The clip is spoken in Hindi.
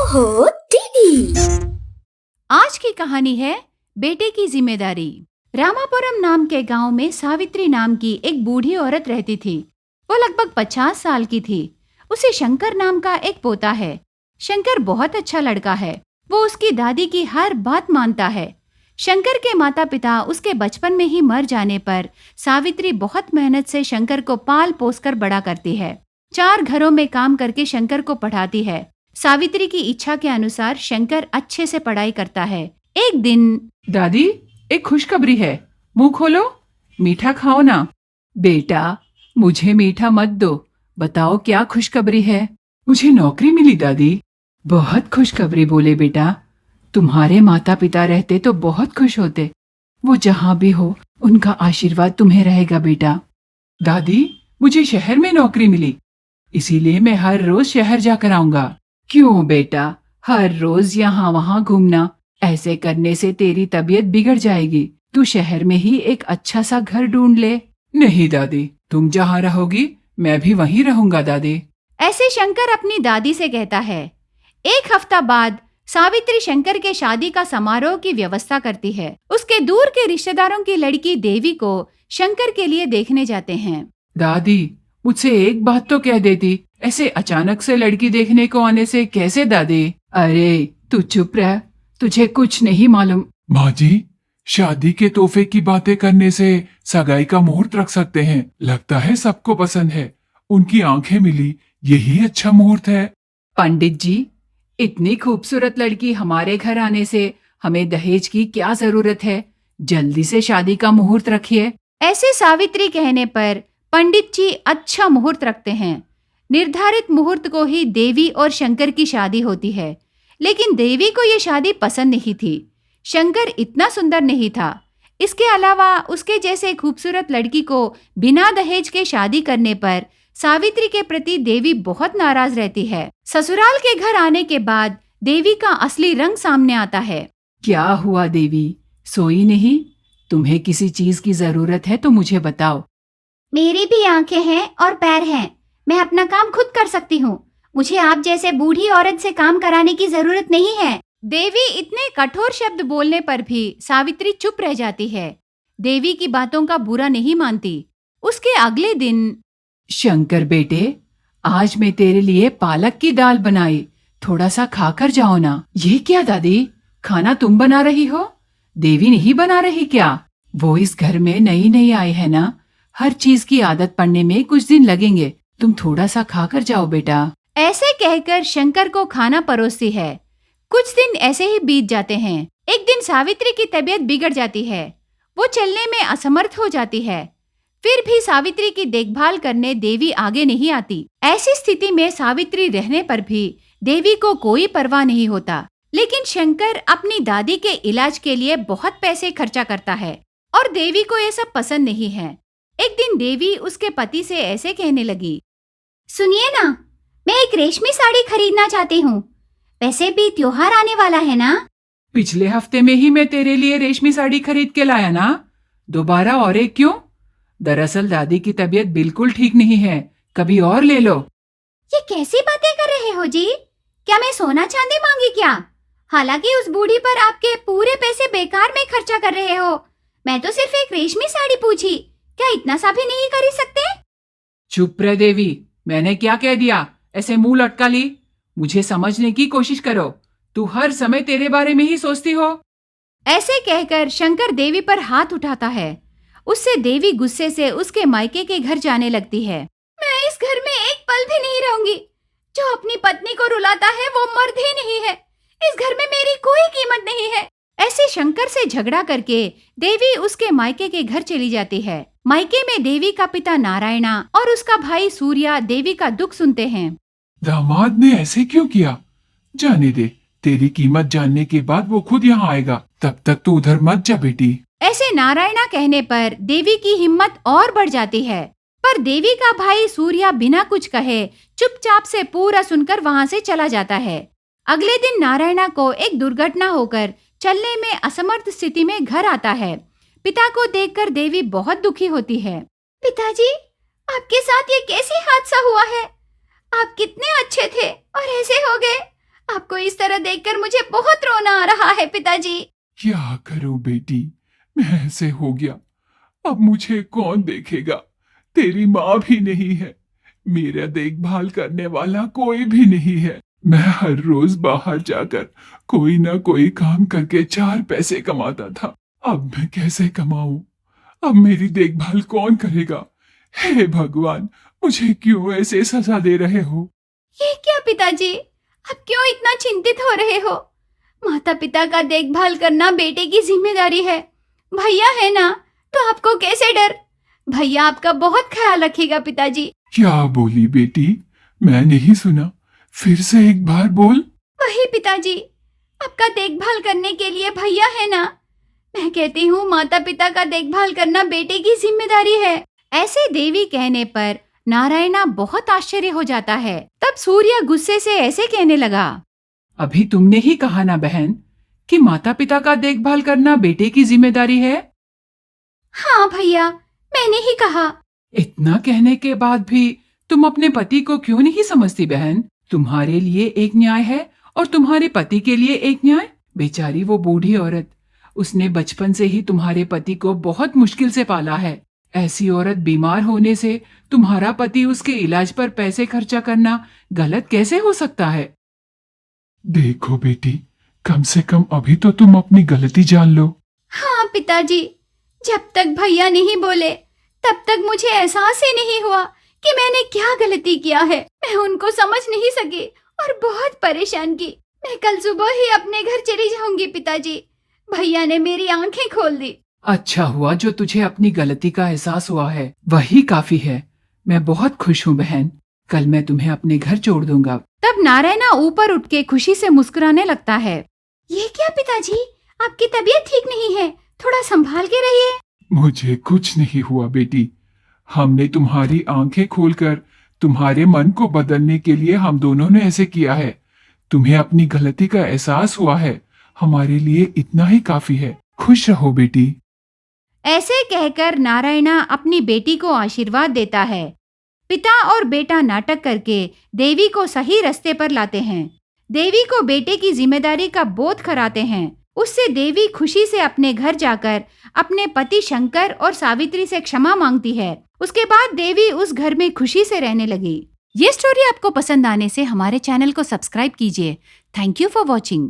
ओहो दीदी। आज की कहानी है बेटे की जिम्मेदारी। रामापुरम नाम के गांव में सावित्री नाम की एक बूढ़ी औरत रहती थी। वो लगभग 50 साल की थी। उसे शंकर नाम का एक पोता है। शंकर बहुत अच्छा लड़का है। वो उसकी दादी की हर बात मानता है। शंकर के माता पिता उसके बचपन में ही मर जाने पर सावित्री बहुत मेहनत से शंकर को पाल पोस कर बड़ा करती है। 4 घरों में काम करके शंकर को पढ़ाती है। सावित्री की इच्छा के अनुसार शंकर अच्छे से पढ़ाई करता है। एक दिन दादी, एक खुशखबरी है, मुंह खोलो, मीठा खाओ ना। बेटा, मुझे मीठा मत दो, बताओ क्या खुशखबरी है। मुझे नौकरी मिली दादी। बहुत खुशखबरी बोले बेटा। तुम्हारे माता पिता रहते तो बहुत खुश होते। वो जहाँ भी हो उनका आशीर्वाद तुम्हें रहेगा बेटा। दादी, मुझे शहर में नौकरी मिली, इसीलिए मैं हर रोज शहर जाकर आऊंगा। क्यों बेटा, हर रोज यहाँ वहाँ घूमना, ऐसे करने से तेरी तबीयत बिगड़ जाएगी। तू शहर में ही एक अच्छा सा घर ढूंढ ले। नहीं दादी, तुम जहाँ रहोगी मैं भी वहीं रहूंगा दादी। ऐसे शंकर अपनी दादी से कहता है। एक हफ्ता बाद सावित्री शंकर के शादी का समारोह की व्यवस्था करती है। उसके दूर के रिश्तेदारों की लड़की देवी को शंकर के लिए देखने जाते हैं। दादी, मुझसे एक बात तो कह देती, ऐसे अचानक से लड़की देखने को आने से कैसे दादी। अरे तू चुप रह, तुझे कुछ नहीं मालूम। माँ जी, शादी के तोहफे की बातें करने से सगाई का मुहूर्त रख सकते हैं। लगता है सबको पसंद है। उनकी आंखें मिली, यही अच्छा मुहूर्त है। पंडित जी, इतनी खूबसूरत लड़की हमारे घर आने से हमें दहेज की क्या जरूरत है। जल्दी से शादी का मुहूर्त रखिए। ऐसे सावित्री कहने पर पंडित जी अच्छा मुहूर्त रखते हैं। निर्धारित मुहूर्त को ही देवी और शंकर की शादी होती है। लेकिन देवी को ये शादी पसंद नहीं थी। शंकर इतना सुंदर नहीं था। इसके अलावा उसके जैसे खूबसूरत लड़की को बिना दहेज के शादी करने पर सावित्री के प्रति देवी बहुत नाराज रहती है। ससुराल के घर आने के बाद देवी का असली रंग सामने आता है। क्या हुआ देवी, सोई नहीं? तुम्हें किसी चीज की जरूरत है तो मुझे बताओ। मेरी भी आंखें हैं और पैर हैं। मैं अपना काम खुद कर सकती हूँ। मुझे आप जैसे बूढ़ी औरत से काम कराने की जरूरत नहीं है। देवी इतने कठोर शब्द बोलने पर भी सावित्री चुप रह जाती है। देवी की बातों का बुरा नहीं मानती। उसके अगले दिन, शंकर बेटे, आज मैं तेरे लिए पालक की दाल बनाई, थोड़ा सा खाकर जाओ ना। ये क्या दादी, खाना तुम बना रही हो? देवी नहीं बना रही क्या? वो इस घर में नई नई आई है ना, हर चीज की आदत पड़ने में कुछ दिन लगेंगे। तुम थोड़ा सा खाकर जाओ बेटा। ऐसे कहकर शंकर को खाना परोसती है। कुछ दिन ऐसे ही बीत जाते हैं। एक दिन सावित्री की तबीयत बिगड़ जाती है। वो चलने में असमर्थ हो जाती है। फिर भी सावित्री की देखभाल करने देवी आगे नहीं आती। ऐसी स्थिति में सावित्री रहने पर भी देवी को कोई परवाह नहीं होता। लेकिन शंकर अपनी दादी के इलाज के लिए बहुत पैसे खर्चा करता है और देवी को ये सब पसंद नहीं है। एक दिन देवी उसके पति से ऐसे कहने लगी। सुनिए ना, मैं एक रेशमी साड़ी खरीदना चाहती हूँ। वैसे भी त्योहार आने वाला है ना। पिछले हफ्ते में ही मैं तेरे लिए रेशमी साड़ी खरीद के लाया ना, दोबारा और एक क्यों? दरअसल दादी की तबीयत बिल्कुल ठीक नहीं है, कभी और ले लो। ये कैसी बातें कर रहे हो जी? क्या मैं सोना चांदी मांगी क्या? हालांकि उस बूढ़ी पर आपके पूरे पैसे बेकार में खर्चा कर रहे हो। मैं तो सिर्फ एक रेशमी साड़ी पूछी, क्या इतना सा भी नहीं कर सकते? चुप रह देवी, मैंने क्या कह दिया? ऐसे मुंह लटका ली। मुझे समझने की कोशिश करो, तू हर समय तेरे बारे में ही सोचती हो। ऐसे कहकर शंकर देवी पर हाथ उठाता है। उससे देवी गुस्से से उसके मायके के घर जाने लगती है। मैं इस घर में एक पल भी नहीं रहूंगी। जो अपनी पत्नी को रुलाता है वो मर्द ही नहीं है। इस घर में मेरी कोई कीमत नहीं है। ऐसे शंकर से झगड़ा करके देवी उसके मायके के घर चली जाती है। मायके में देवी का पिता नारायणा और उसका भाई सूर्या देवी का दुख सुनते हैं। दामाद ने ऐसे क्यों किया? जाने दे, तेरी कीमत जानने के बाद वो खुद यहाँ आएगा। तब तक तू उधर मत जा बेटी। ऐसे नारायणा कहने पर देवी की हिम्मत और बढ़ जाती है। पर देवी का भाई सूर्या बिना कुछ कहे चुपचाप से पूरा सुनकर वहाँ से चला जाता है। अगले दिन नारायणा को एक दुर्घटना होकर चलने में असमर्थ स्थिति में घर आता है। पिता को देखकर देवी बहुत दुखी होती है। पिताजी, आपके साथ ये कैसी हादसा हुआ है? आप कितने अच्छे थे और ऐसे हो गए। आपको इस तरह देखकर मुझे बहुत रोना आ रहा है पिताजी। क्या करूं बेटी, मैं ऐसे हो गया। अब मुझे कौन देखेगा? तेरी माँ भी नहीं है, मेरा देखभाल करने वाला कोई भी नहीं है। मैं हर रोज बाहर जाकर कोई ना कोई काम करके 4 पैसे कमाता था। अब मैं कैसे कमाऊं? अब मेरी देखभाल कौन करेगा? हे भगवान, मुझे क्यों ऐसे सजा दे रहे हो? ये क्या पिताजी, आप क्यों इतना चिंतित हो रहे हो? माता पिता का देखभाल करना बेटे की जिम्मेदारी है। भैया है ना, तो आपको कैसे डर? भैया आपका बहुत ख्याल रखेगा पिताजी। क्या बोली बेटी? मैं नहीं सुना, फिर से एक बार बोल। वही पिताजी, आपका देखभाल करने के लिए भैया है ना। मैं कहती हूँ माता पिता का देखभाल करना बेटे की जिम्मेदारी है। ऐसे देवी कहने पर नारायणा बहुत आश्चर्य हो जाता है। तब सूर्य गुस्से से ऐसे कहने लगा, अभी तुमने ही कहा ना बहन कि माता पिता का देखभाल करना बेटे की जिम्मेदारी है। हाँ भैया, मैंने ही कहा। इतना कहने के बाद भी तुम अपने पति को क्यों नहीं समझती बहन? तुम्हारे लिए एक न्याय है और तुम्हारे पति के लिए एक न्याय। बेचारी वो बूढ़ी औरत, उसने बचपन से ही तुम्हारे पति को बहुत मुश्किल से पाला है। ऐसी औरत बीमार होने से तुम्हारा पति उसके इलाज पर पैसे खर्चा करना गलत कैसे हो सकता है? देखो बेटी, कम से कम अभी तो तुम अपनी गलती जान लो। हाँ पिताजी, जब तक भैया नहीं बोले तब तक मुझे एहसास ही नहीं हुआ कि मैंने क्या गलती किया है। मैं उनको समझ नहीं सकी और बहुत परेशान की। मैं कल सुबह ही अपने घर चली जाऊंगी पिताजी। भैया ने मेरी आंखें खोल दी। अच्छा हुआ जो तुझे अपनी गलती का एहसास हुआ है, वही काफी है। मैं बहुत खुश हूँ बहन, कल मैं तुम्हें अपने घर छोड़ दूंगा। तब नारायणा ऊपर उठ के खुशी से मुस्कुराने लगता है। ये क्या पिताजी, आपकी तबीयत ठीक नहीं है, थोड़ा संभाल के रहिए। मुझे कुछ नहीं हुआ बेटी। हमने तुम्हारी आंखें खोलकर तुम्हारे मन को बदलने के लिए हम दोनों ने ऐसे किया है। तुम्हें अपनी गलती का एहसास हुआ है, हमारे लिए इतना ही काफी है। खुश रहो बेटी। ऐसे कहकर नारायणा अपनी बेटी को आशीर्वाद देता है। पिता और बेटा नाटक करके देवी को सही रास्ते पर लाते हैं। देवी को बेटे की जिम्मेदारी का बोध कराते हैं। उससे देवी खुशी से अपने घर जाकर अपने पति शंकर और सावित्री से क्षमा मांगती है। उसके बाद देवी उस घर में खुशी से रहने लगी। ये स्टोरी आपको पसंद आने से हमारे चैनल को सब्सक्राइब कीजिए। Thank you for watching.